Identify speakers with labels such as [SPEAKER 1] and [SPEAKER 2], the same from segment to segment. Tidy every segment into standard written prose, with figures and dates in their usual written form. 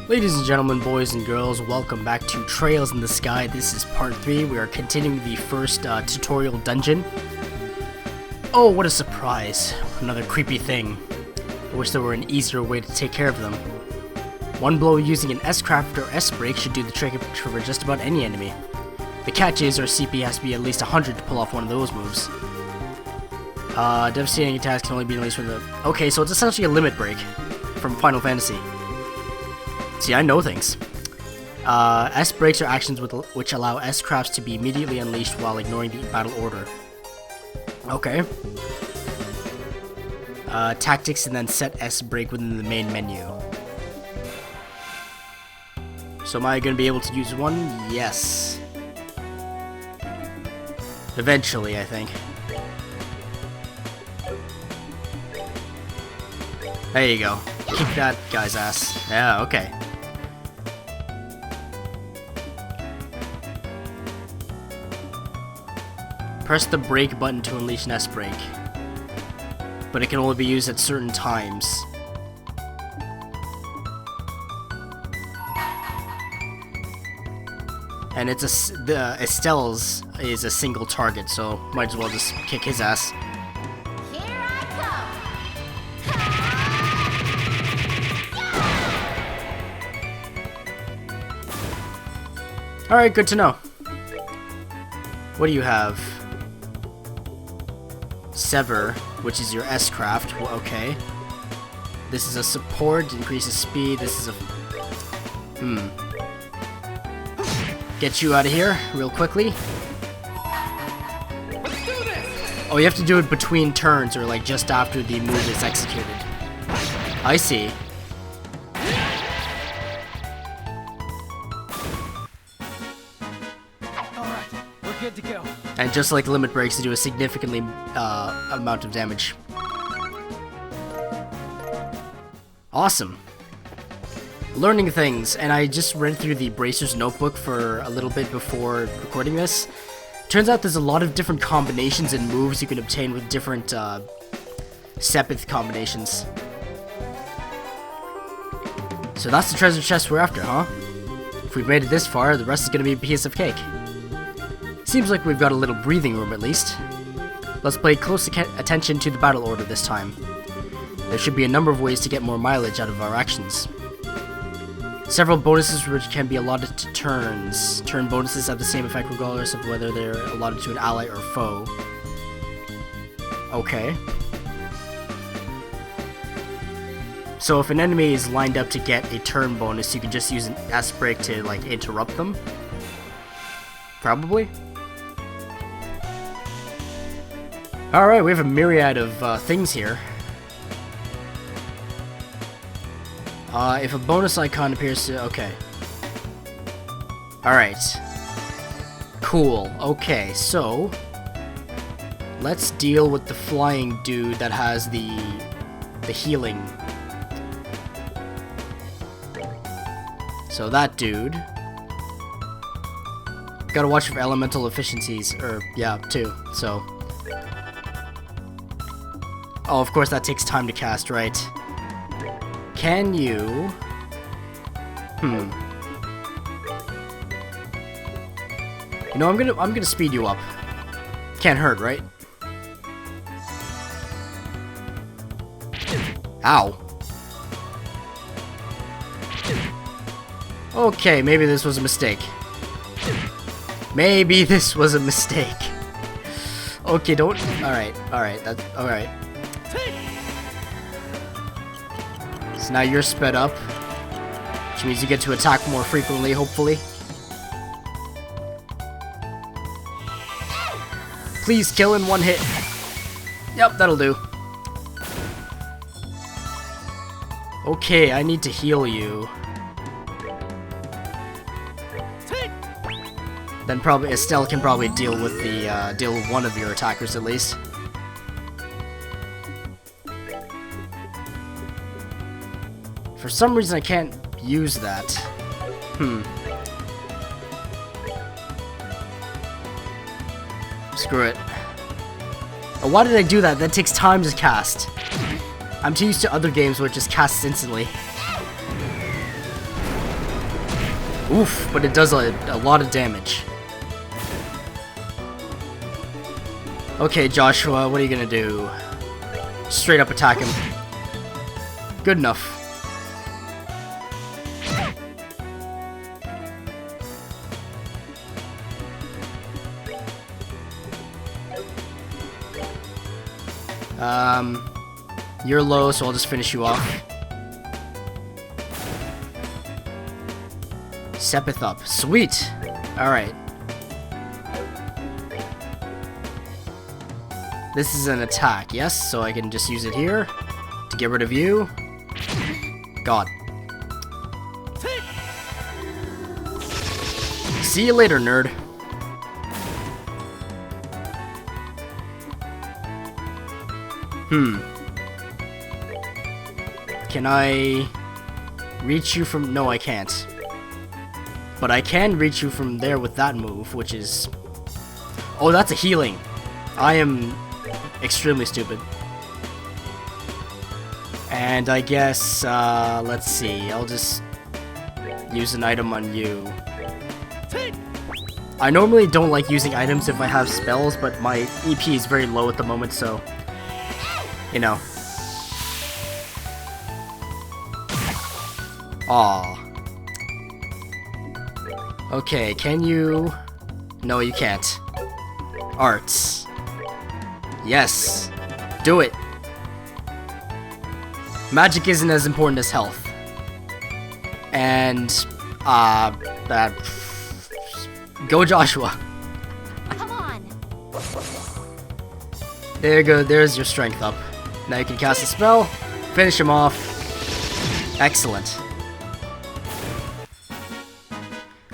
[SPEAKER 1] Ladies and gentlemen, boys and girls, welcome back to Trails in the Sky. This is part 3. We are continuing the first tutorial dungeon. Oh, what a surprise. Another creepy thing. I wish there were an easier way to take care of them. One blow using an S-craft or S-break should do the trick for just about any enemy. The catch is our CP has to be at least 100 to pull off one of those moves. Devastating attacks can only be released from the... Okay, so it's essentially a limit break from Final Fantasy. See, I know things. S-breaks are actions which allow S-crafts to be immediately unleashed while ignoring the battle order. Okay. Tactics and then set S-break within the main menu. So am I going to be able to use one? Yes. Eventually, I think. There you go. Kick that guy's ass. Yeah, okay. Press the brake button to unleash an S-break, but it can only be used at certain times. And it's Estelle's is a single target, so might as well just kick his ass.
[SPEAKER 2] Here I come.
[SPEAKER 1] Alright, good to know. What do you have? Sever, which is your S-craft. Well, okay. This is a support, increases speed. This is a... Get you out of here real quickly.
[SPEAKER 2] Let's do this.
[SPEAKER 1] Oh, you have to do it between turns or like just after the move is executed. I see.
[SPEAKER 2] Alright, we're good to go.
[SPEAKER 1] And just like limit breaks, to do a significantly amount of damage. Awesome. Learning things, and I just read through the Bracer's notebook for a little bit before recording this. Turns out there's a lot of different combinations and moves you can obtain with different Sepith combinations. So that's the treasure chest we're after, huh? If we've made it this far, the rest is gonna be a piece of cake. Seems like we've got a little breathing room at least. Let's pay close attention to the battle order this time. There should be a number of ways to get more mileage out of our actions. Several bonuses which can be allotted to turns. Turn bonuses have the same effect regardless of whether they're allotted to an ally or foe. Okay. So if an enemy is lined up to get a turn bonus, you can just use an S-break to like interrupt them? Probably? Alright, we have a myriad of things here. If a bonus icon appears to... Okay. Alright. Cool. Okay, so... let's deal with the flying dude that has the healing. So that dude... Gotta watch for elemental efficiencies, or, yeah, too, so... Oh, of course that takes time to cast, right? Can you... You know, I'm gonna speed you up. Can't hurt, right? Ow. Okay, maybe this was a mistake. Maybe this was a mistake. Okay, don't... Alright, that's... Alright. So now you're sped up, which means you get to attack more frequently, hopefully. Please kill in one hit. Yep, that'll do. Okay, I need to heal you. Then probably Estelle can probably deal with the deal with one of your attackers at least. For some reason I can't use that. Screw it. Oh, why did I do that? That takes time to cast. I'm too used to other games where it just casts instantly. Oof, but it does a lot of damage. Okay, Joshua, what are you gonna do? Straight up attack him. Good enough. You're low, so I'll just finish you off. Sepith up. Sweet! Alright. This is an attack, yes? So I can just use it here to get rid of you. God. See you later, nerd. Can I reach you from... No, I can't. But I can reach you from there with that move, which is... Oh, that's a healing. I am extremely stupid. And I guess, let's see. I'll just use an item on you. I normally don't like using items if I have spells, but my EP is very low at the moment, so... You know. Aw. Okay, can you... No, you can't. Arts. Yes. Do it. Magic isn't as important as health. And, go Joshua.
[SPEAKER 2] Come on.
[SPEAKER 1] There you go, there's your strength up. Now you can cast a spell, finish him off. Excellent.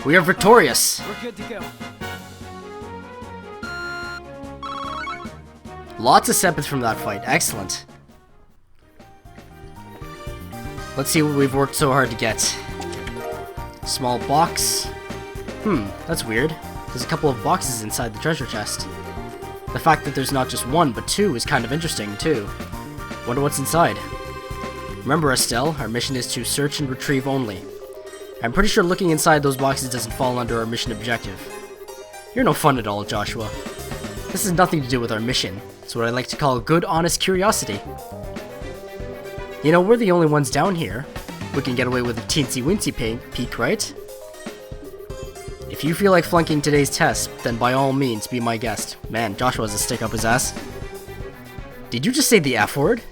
[SPEAKER 1] We are victorious.
[SPEAKER 2] We're good to go.
[SPEAKER 1] Lots of sepith from that fight. Excellent. Let's see what we've worked so hard to get. Small box. That's weird. There's a couple of boxes inside the treasure chest. The fact that there's not just one, but two is kind of interesting, too. Wonder what's inside. Remember, Estelle, our mission is to search and retrieve only. I'm pretty sure looking inside those boxes doesn't fall under our mission objective. You're no fun at all, Joshua. This has nothing to do with our mission. It's what I like to call good, honest curiosity. You know, we're the only ones down here. We can get away with a teensy-weensy peek, right? If you feel like flunking today's test, then by all means, be my guest. Man, Joshua has a stick up his ass. Did you just say the F word?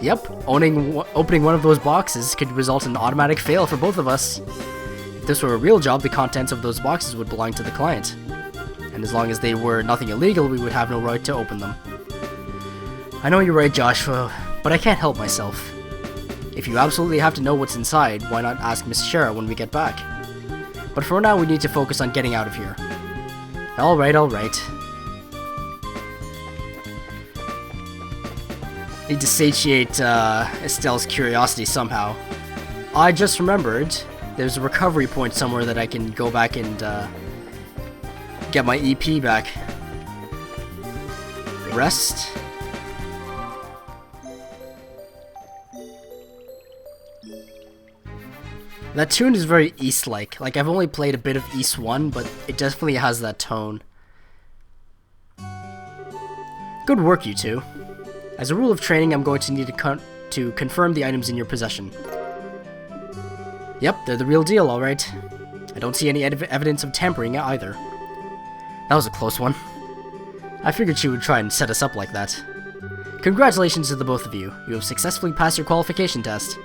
[SPEAKER 1] Yep, opening one of those boxes could result in an automatic fail for both of us. If this were a real job, the contents of those boxes would belong to the client. And as long as they were nothing illegal, we would have no right to open them. I know you're right, Joshua, but I can't help myself. If you absolutely have to know what's inside, why not ask Miss Shara when we get back? But for now, we need to focus on getting out of here. Alright, alright. Need to satiate Estelle's curiosity somehow. I just remembered there's a recovery point somewhere that I can go back and get my EP back. Rest. That tune is very East-like. Like, I've only played a bit of East 1, but it definitely has that tone. Good work, you two. As a rule of training, I'm going to need to confirm the items in your possession. Yep, they're the real deal, alright. I don't see any evidence of tampering either. That was a close one. I figured she would try and set us up like that. Congratulations to the both of you. You have successfully passed your qualification test.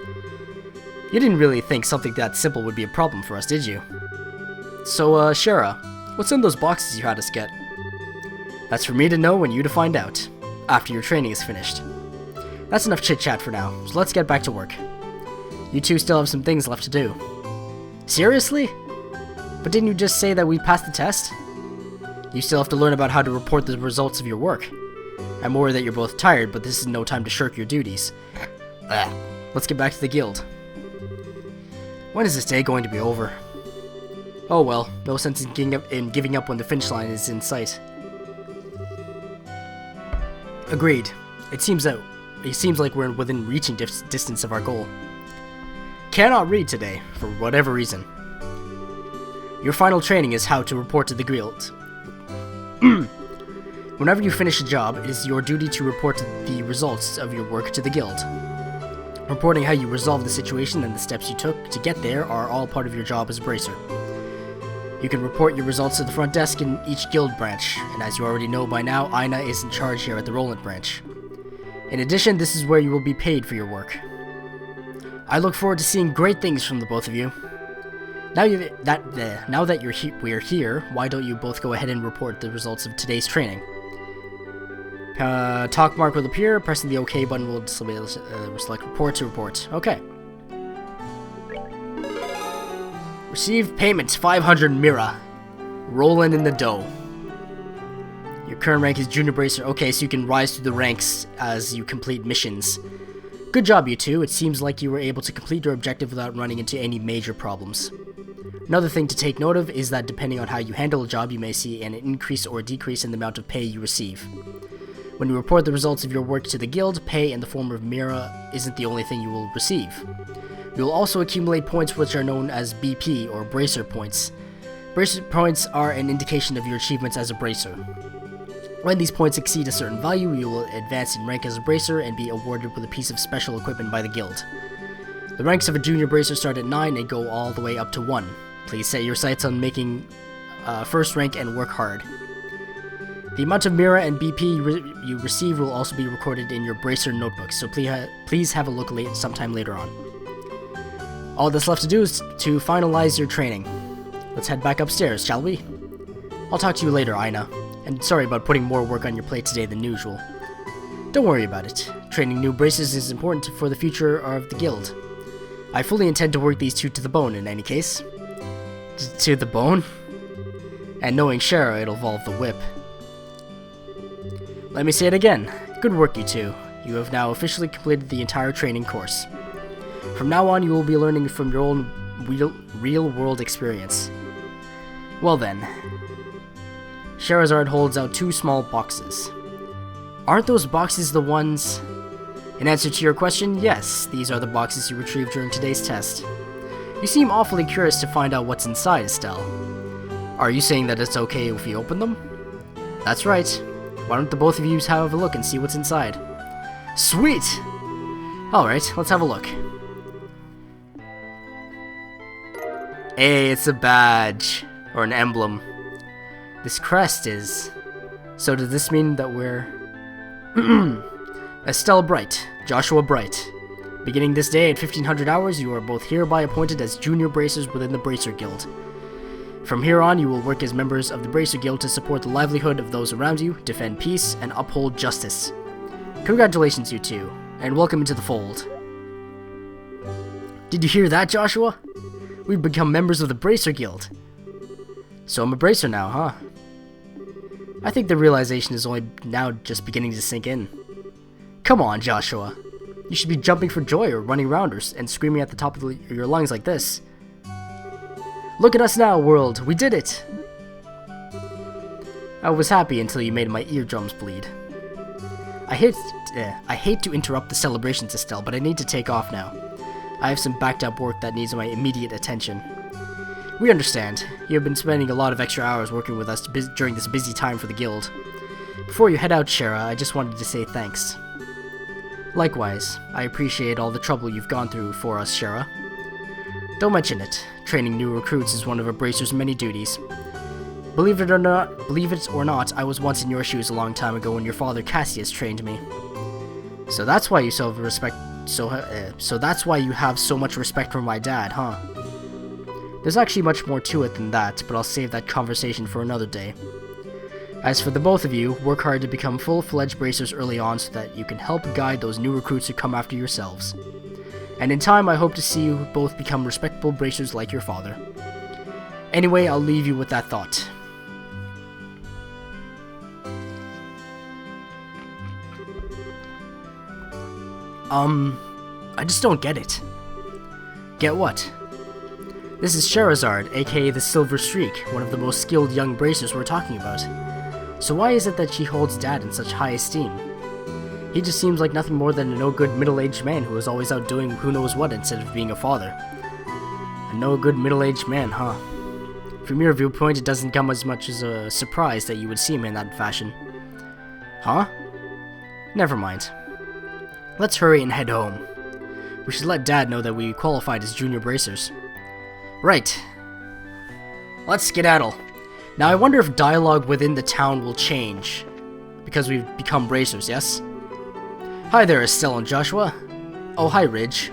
[SPEAKER 1] You didn't really think something that simple would be a problem for us, did you? So, Shara, what's in those boxes you had us get? That's for me to know and you to find out, after your training is finished. That's enough chit-chat for now, so let's get back to work. You two still have some things left to do. Seriously? But didn't you just say that we passed the test? You still have to learn about how to report the results of your work. I'm worried that you're both tired, but this is no time to shirk your duties. Let's get back to the guild. When is this day going to be over? Oh well, no sense in giving up when the finish line is in sight. Agreed. It seems like we're within reaching distance of our goal. Cannot read today, for whatever reason. Your final training is how to report to the guild. Whenever you finish a job, it is your duty to report the results of your work to the guild. Reporting how you resolved the situation and the steps you took to get there are all part of your job as a bracer. You can report your results to the front desk in each guild branch, and as you already know by now, Aina is in charge here at the Roland branch. In addition, this is where you will be paid for your work. I look forward to seeing great things from the both of you. Now that we are here, why don't you both go ahead and report the results of today's training? Talk mark will appear. Pressing the OK button will select report to report. Okay. Receive payment 500 Mira. Rolling in the dough. Your current rank is Junior Bracer. Okay, so you can rise through the ranks as you complete missions. Good job, you two. It seems like you were able to complete your objective without running into any major problems. Another thing to take note of is that depending on how you handle a job, you may see an increase or decrease in the amount of pay you receive. When you report the results of your work to the guild, pay in the form of Mira isn't the only thing you will receive. You will also accumulate points which are known as BP, or Bracer Points. Bracer Points are an indication of your achievements as a Bracer. When these points exceed a certain value, you will advance in rank as a Bracer and be awarded with a piece of special equipment by the guild. The ranks of a Junior Bracer start at 9 and go all the way up to 1. Please set your sights on making first rank and work hard. The amount of Mira and BP you receive will also be recorded in your Bracer notebook, so please have a look sometime later on. All that's left to do is to finalize your training. Let's head back upstairs, shall we? I'll talk to you later, Aina. And sorry about putting more work on your plate today than usual. Don't worry about it. Training new bracers is important for the future of the guild. I fully intend to work these two to the bone in any case. To the bone? And knowing Shara, it'll involve the whip. Let me say it again. Good work, you two. You have now officially completed the entire training course. From now on, you will be learning from your own real-world experience. Well then. Sherazard holds out 2 small boxes. Aren't those boxes the ones... In answer to your question, yes, these are the boxes you retrieved during today's test. You seem awfully curious to find out what's inside, Estelle. Are you saying that it's okay if we open them? That's right. Why don't the both of you have a look and see what's inside? Sweet! Alright, let's have a look. Hey, it's a badge. Or an emblem. This crest is... So does this mean that we're... Estelle Bright, Joshua Bright. Beginning this day at 1500 hours, you are both hereby appointed as junior bracers within the Bracer Guild. From here on, you will work as members of the Bracer Guild to support the livelihood of those around you, defend peace, and uphold justice. Congratulations, you two, and welcome into the fold. Did you hear that, Joshua? We've become members of the Bracer Guild. So I'm a Bracer now, huh? I think the realization is only now just beginning to sink in. Come on, Joshua. You should be jumping for joy or running around and screaming at the top of your lungs like this. Look at us now, world. We did it. I was happy until you made my eardrums bleed. I hate to interrupt the celebrations, Estelle, but I need to take off now. I have some backed up work that needs my immediate attention. We understand. You have been spending a lot of extra hours working with us during this busy time for the guild. Before you head out, Shara, I just wanted to say thanks. Likewise, I appreciate all the trouble you've gone through for us, Shara. Don't mention it. Training new recruits is one of a Bracer's many duties. Believe it or not, I was once in your shoes a long time ago when your father Cassius trained me. So that's why you that's why you have so much respect for my dad, huh? There's actually much more to it than that, but I'll save that conversation for another day. As for the both of you, work hard to become full-fledged bracers early on so that you can help guide those new recruits who come after yourselves. And in time, I hope to see you both become respectable bracers like your father. Anyway, I'll leave you with that thought. I just don't get it. Get what? This is Sherazard, aka the Silver Streak, one of the most skilled young bracers we're talking about. So why is it that she holds Dad in such high esteem? He just seems like nothing more than a no-good middle-aged man who is always out doing who knows what instead of being a father. A no-good middle-aged man, huh? From your viewpoint, it doesn't come as much as a surprise that you would see him in that fashion. Huh? Never mind. Let's hurry and head home. We should let Dad know that we qualified as junior bracers. Right. Let's skedaddle. Now I wonder if dialogue within the town will change. Because we've become bracers, yes? Hi there, Estelle and Joshua. Oh, hi, Ridge.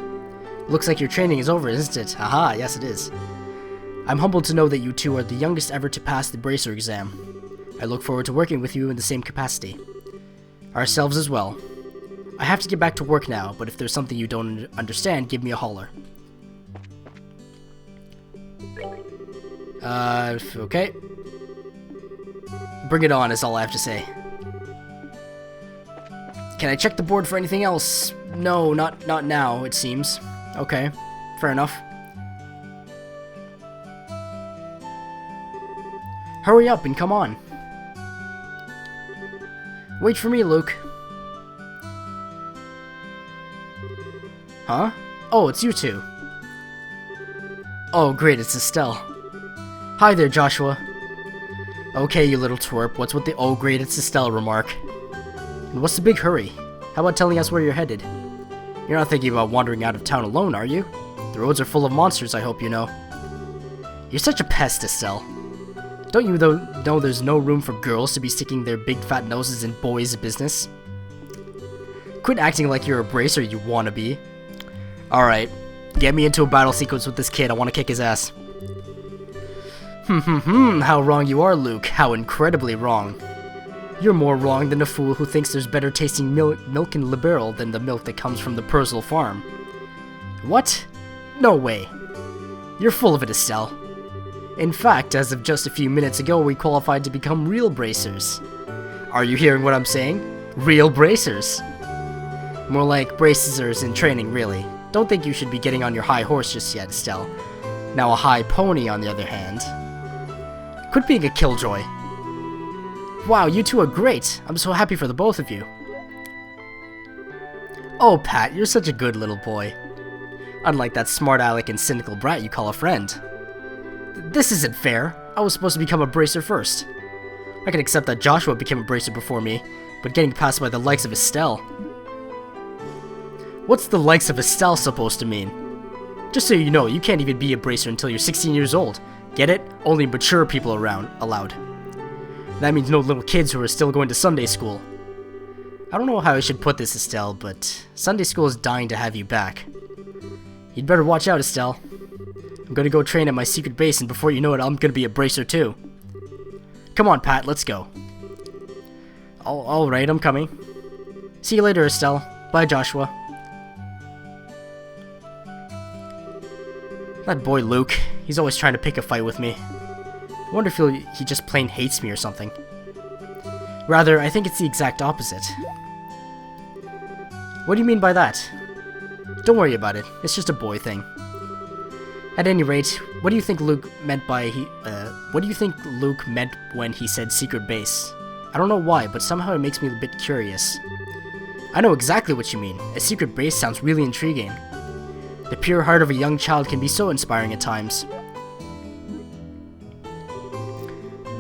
[SPEAKER 1] Looks like your training is over, isn't it? Haha, yes it is. I'm humbled to know that you two are the youngest ever to pass the bracer exam. I look forward to working with you in the same capacity. Ourselves as well. I have to get back to work now, but if there's something you don't understand, give me a holler. Okay. Bring it on is all I have to say. Can I check the board for anything else? No, not now, it seems. Okay, fair enough. Hurry up and come on. Wait for me, Luke. Huh? Oh, it's you two. Oh, great, it's Estelle. Hi there, Joshua. Okay, you little twerp, what's with the "oh great, it's Estelle" remark? And what's the big hurry? How about telling us where you're headed? You're not thinking about wandering out of town alone, are you? The roads are full of monsters, I hope you know. You're such a pest, Estelle. Don't you know there's no room for girls to be sticking their big fat noses in boys' business? Quit acting like you're a bracer, you wannabe. Alright, get me into a battle sequence with this kid, I want to kick his ass. How wrong you are, Luke, how incredibly wrong. You're more wrong than a fool who thinks there's better tasting milk in Liberal than the milk that comes from the Purcell farm. What? No way. You're full of it, Estelle. In fact, as of just a few minutes ago, we qualified to become real bracers. Are you hearing what I'm saying? Real bracers. More like bracers in training, really. Don't think you should be getting on your high horse just yet, Estelle. Now a high pony, on the other hand. Quit being a killjoy. Wow, you two are great. I'm so happy for the both of you. Oh, Pat, you're such a good little boy. Unlike that smart aleck and cynical brat you call a friend. This isn't fair. I was supposed to become a bracer first. I can accept that Joshua became a bracer before me, but getting passed by the likes of Estelle. What's the likes of Estelle supposed to mean? Just so you know, you can't even be a bracer until you're 16 years old. Get it? Only mature people allowed. That means no little kids who are still going to Sunday school. I don't know how I should put this, Estelle, but Sunday school is dying to have you back. You'd better watch out, Estelle. I'm gonna go train at my secret base, and before you know it, I'm gonna be a bracer too. Come on, Pat, let's go. Alright, I'm coming. See you later, Estelle. Bye, Joshua. That boy Luke, he's always trying to pick a fight with me. I wonder if he just plain hates me or something. Rather, I think it's the exact opposite. What do you mean by that? Don't worry about it, it's just a boy thing. At any rate, what do you think Luke meant when he said secret base? I don't know why, but somehow it makes me a bit curious. I know exactly what you mean. A secret base sounds really intriguing. The pure heart of a young child can be so inspiring at times.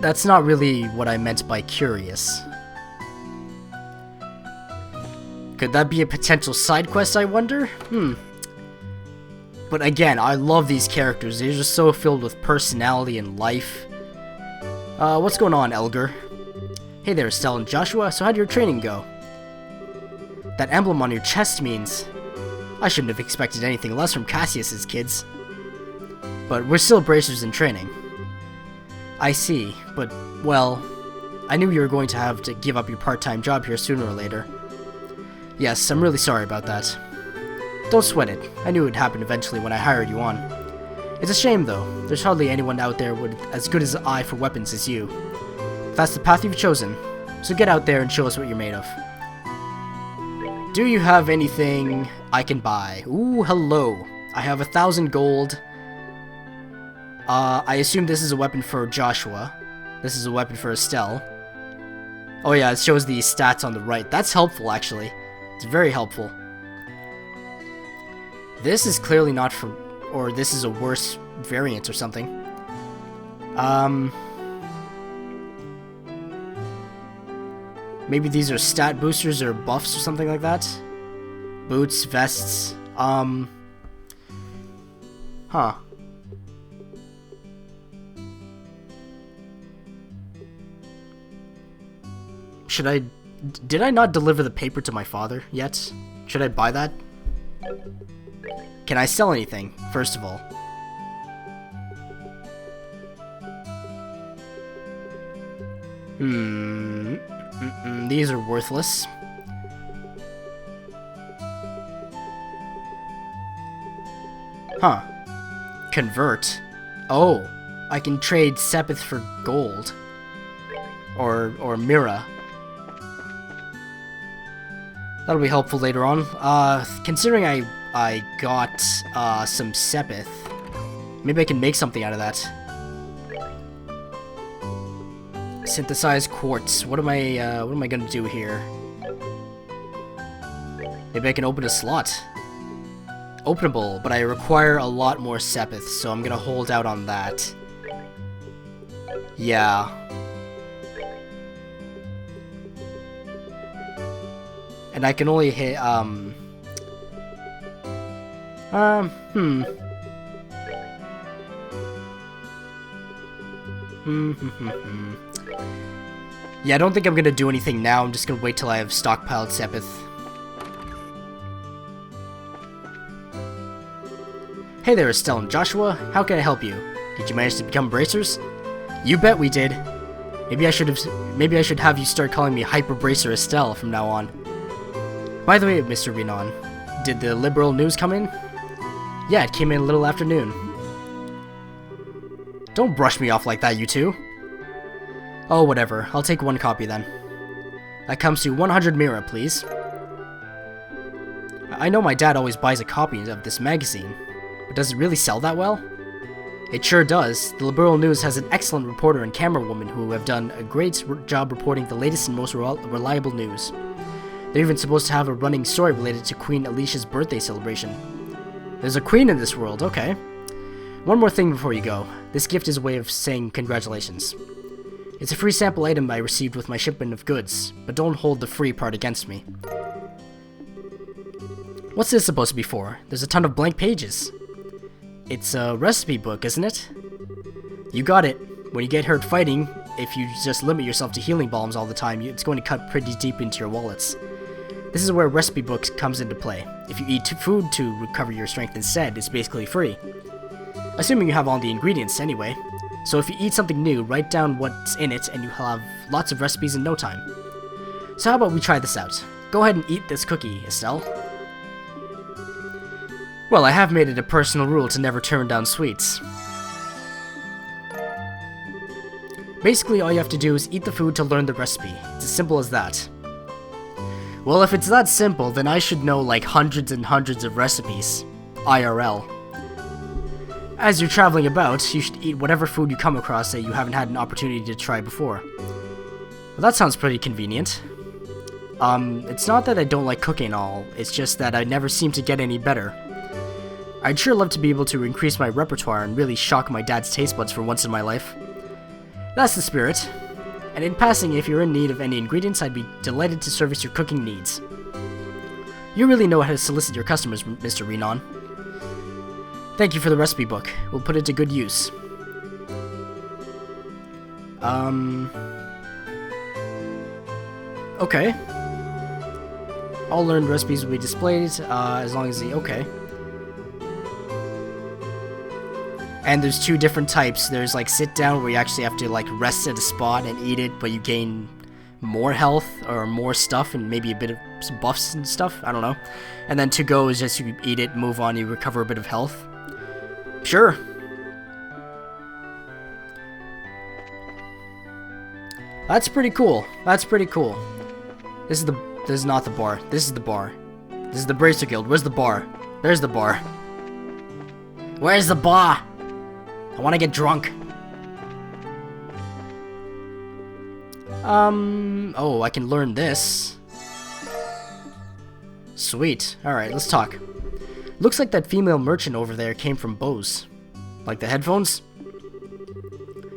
[SPEAKER 1] That's not really what I meant by curious. Could that be a potential side quest, I wonder? But again, I love these characters. They're just so filled with personality and life. What's going on, Elgar? Hey there, Estelle and Joshua. So how'd your training go? That emblem on your chest means... I shouldn't have expected anything less from Cassius's kids. But we're still bracers in training. I see, but, well, I knew you were going to have to give up your part-time job here sooner or later. Yes, I'm really sorry about that. Don't sweat it. I knew it would happen eventually when I hired you on. It's a shame, though. There's hardly anyone out there with as good an eye for weapons as you. That's the path you've chosen, so get out there and show us what you're made of. Do you have anything I can buy? Ooh, hello. I have 1,000 gold. I assume this is a weapon for Joshua. This is a weapon for Estelle. Oh yeah, it shows the stats on the right. That's helpful, actually. It's very helpful. This is clearly not for... or this is a worse variant or something. Maybe these are stat boosters or buffs or something like that. Boots, vests, huh. Did I not deliver the paper to my father yet? Should I buy that? Can I sell anything, first of all? These are worthless. Huh. Convert. Oh, I can trade Sepith for gold. Or Mira. That'll be helpful later on. Considering I got some Sepith, maybe I can make something out of that. Synthesize quartz. What am I gonna do here? Maybe I can open a slot. Openable, but I require a lot more Sepith, so I'm gonna hold out on that. Yeah. And I can only hit, Yeah, I don't think I'm gonna do anything now. I'm just gonna wait till I have stockpiled Sepith. Hey there, Estelle and Joshua. How can I help you? Did you manage to become bracers? You bet we did. Maybe I should have you start calling me Hyper Bracer Estelle from now on. By the way, Mr. Renan, did the liberal news come in? Yeah, it came in a little after noon. Don't brush me off like that, you two. Oh, whatever. I'll take one copy then. That comes to 100 Mira, please. I know my dad always buys a copy of this magazine, but does it really sell that well? It sure does. The Liberal News has an excellent reporter and camerawoman who have done a great job reporting the latest and most reliable news. They're even supposed to have a running story related to Queen Alicia's birthday celebration. There's a queen in this world, okay. One more thing before you go. This gift is a way of saying congratulations. It's a free sample item I received with my shipment of goods, but don't hold the free part against me. What's this supposed to be for? There's a ton of blank pages. It's a recipe book, isn't it? You got it. When you get hurt fighting, if you just limit yourself to healing bombs all the time, it's going to cut pretty deep into your wallets. This is where recipe books comes into play. If you eat food to recover your strength instead, it's basically free. Assuming you have all the ingredients anyway. So if you eat something new, write down what's in it and you'll have lots of recipes in no time. So how about we try this out? Go ahead and eat this cookie, Estelle. Well, I have made it a personal rule to never turn down sweets. Basically, all you have to do is eat the food to learn the recipe. It's as simple as that. Well, if it's that simple, then I should know like hundreds and hundreds of recipes. IRL. As you're traveling about, you should eat whatever food you come across that you haven't had an opportunity to try before. Well, that sounds pretty convenient. It's not that I don't like cooking and all, it's just that I never seem to get any better. I'd sure love to be able to increase my repertoire and really shock my dad's taste buds for once in my life. That's the spirit. And in passing, if you're in need of any ingredients, I'd be delighted to service your cooking needs. You really know how to solicit your customers, Mr. Renan. Thank you for the recipe book. We'll put it to good use. Okay. All learned recipes will be displayed, as long as okay. And there's two different types. There's like sit down where you actually have to like rest at a spot and eat it, but you gain more health or more stuff and maybe a bit of some buffs and stuff. I don't know. And then to go is just you eat it, move on, you recover a bit of health. Sure. That's pretty cool. That's pretty cool. This is not the bar. This is the bar. This is the Bracer Guild. Where's the bar? There's the bar. Where's the bar? I want to get drunk. Oh, I can learn this. Sweet. Alright, let's talk. Looks like that female merchant over there came from Bose. Like the headphones?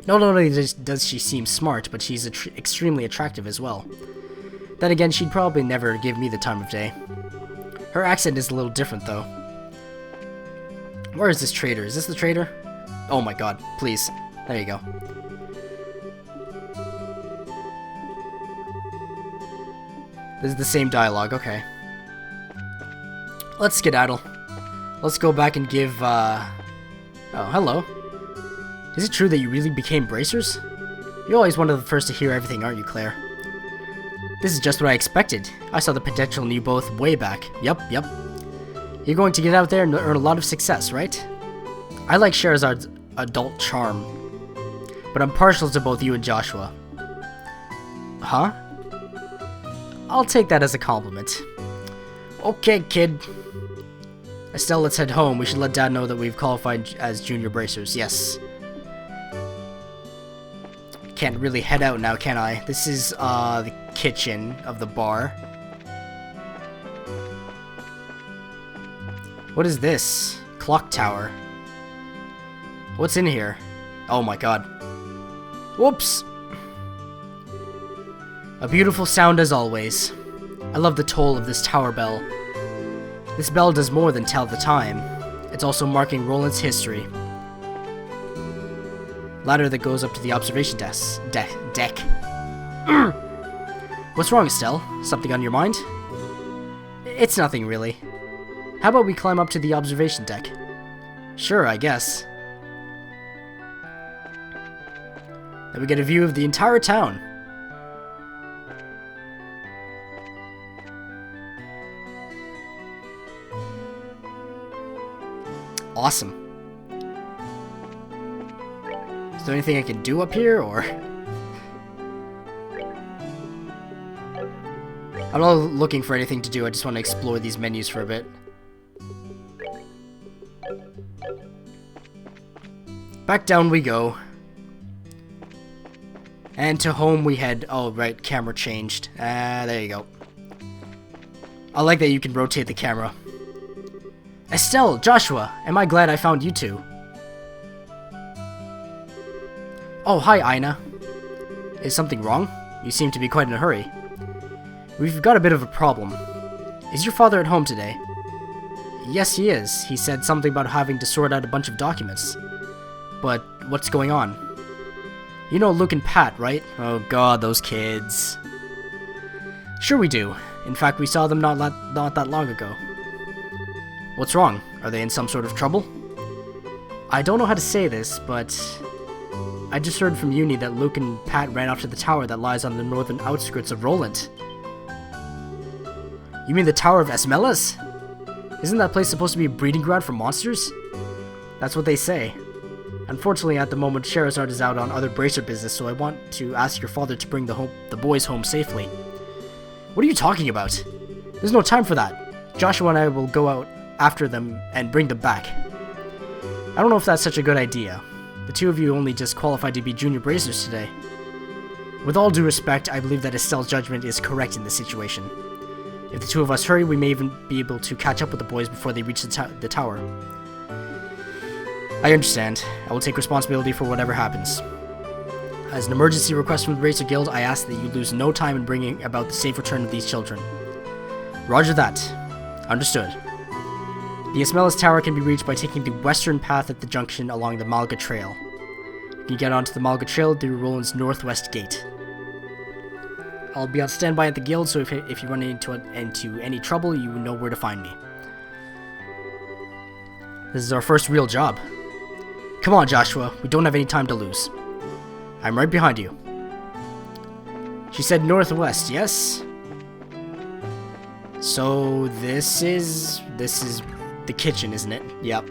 [SPEAKER 1] Not only does she seem smart, but she's extremely attractive as well. Then again, she'd probably never give me the time of day. Her accent is a little different, though. Where is this trader? Is this the trader? Oh my god, please. There you go. This is the same dialogue, okay. Let's skedaddle. Let's go back and give, Oh, hello. Is it true that you really became bracers? You're always one of the first to hear everything, aren't you, Claire? This is just what I expected. I saw the potential in you both way back. Yep. You're going to get out there and earn a lot of success, right? I like Sherazad's adult charm, but I'm partial to both you and Joshua. Huh? I'll take that as a compliment. Okay, kid. Estelle, let's head home. We should let Dad know that we've qualified as junior bracers. Yes. Can't really head out now, can I? This is, the kitchen of the bar. What is this? Clock tower. What's in here? Oh my god. Whoops! A beautiful sound as always. I love the toll of this tower bell. This bell does more than tell the time. It's also marking Roland's history. Ladder that goes up to the observation deck. What's wrong, Estelle? Something on your mind? It's nothing, really. How about we climb up to the observation deck? Sure, I guess. Then we get a view of the entire town. Awesome. Is there anything I can do up here, or...? I'm not looking for anything to do, I just want to explore these menus for a bit. Back down we go. And to home we head. Oh, right, camera changed. There you go. I like that you can rotate the camera. Estelle, Joshua, am I glad I found you two. Oh, hi, Ina. Is something wrong? You seem to be quite in a hurry. We've got a bit of a problem. Is your father at home today? Yes, he is. He said something about having to sort out a bunch of documents. But what's going on? You know Luke and Pat, right? Oh god, those kids. Sure we do. In fact, we saw them not that long ago. What's wrong? Are they in some sort of trouble? I don't know how to say this, but I just heard from Uni that Luke and Pat ran off to the tower that lies on the northern outskirts of Roland. You mean the Tower of Esmelas? Isn't that place supposed to be a breeding ground for monsters? That's what they say. Unfortunately, at the moment, Sherazad is out on other bracer business, so I want to ask your father to bring the boys home safely. What are you talking about? There's no time for that. Joshua and I will go out after them and bring them back. I don't know if that's such a good idea. The two of you only just qualified to be junior bracers today. With all due respect, I believe that Estelle's judgment is correct in this situation. If the two of us hurry, we may even be able to catch up with the boys before they reach the tower. I understand. I will take responsibility for whatever happens. As an emergency request from the Bracer Guild, I ask that you lose no time in bringing about the safe return of these children. Roger that. Understood. The Esmelas Tower can be reached by taking the western path at the junction along the Malga Trail. You can get onto the Malga Trail through Roland's northwest gate. I'll be on standby at the guild, so if you run into any trouble, you know where to find me. This is our first real job. Come on, Joshua. We don't have any time to lose. I'm right behind you. She said northwest, yes? So this is the kitchen, isn't it? Yep.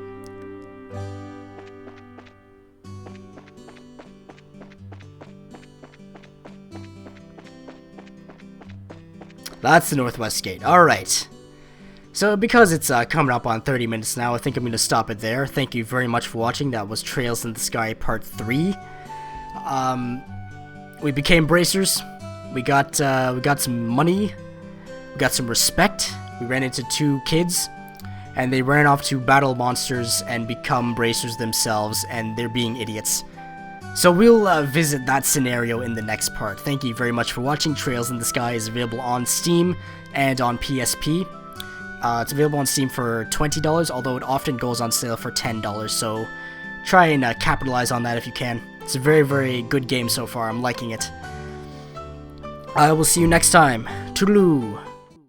[SPEAKER 1] That's the northwest gate. Alright. So because it's coming up on 30 minutes now, I think I'm going to stop it there. Thank you very much for watching. That was Trails in the Sky Part 3. We became bracers. We got some money. We got some respect. We ran into two kids. And they ran off to battle monsters and become bracers themselves. And they're being idiots. So we'll visit that scenario in the next part. Thank you very much for watching. Trails in the Sky is available on Steam and on PSP. It's available on Steam for $20, although it often goes on sale for $10, so try and capitalize on that if you can. It's a very, very good game so far. I'm liking it. I will see you next time. Toodaloo!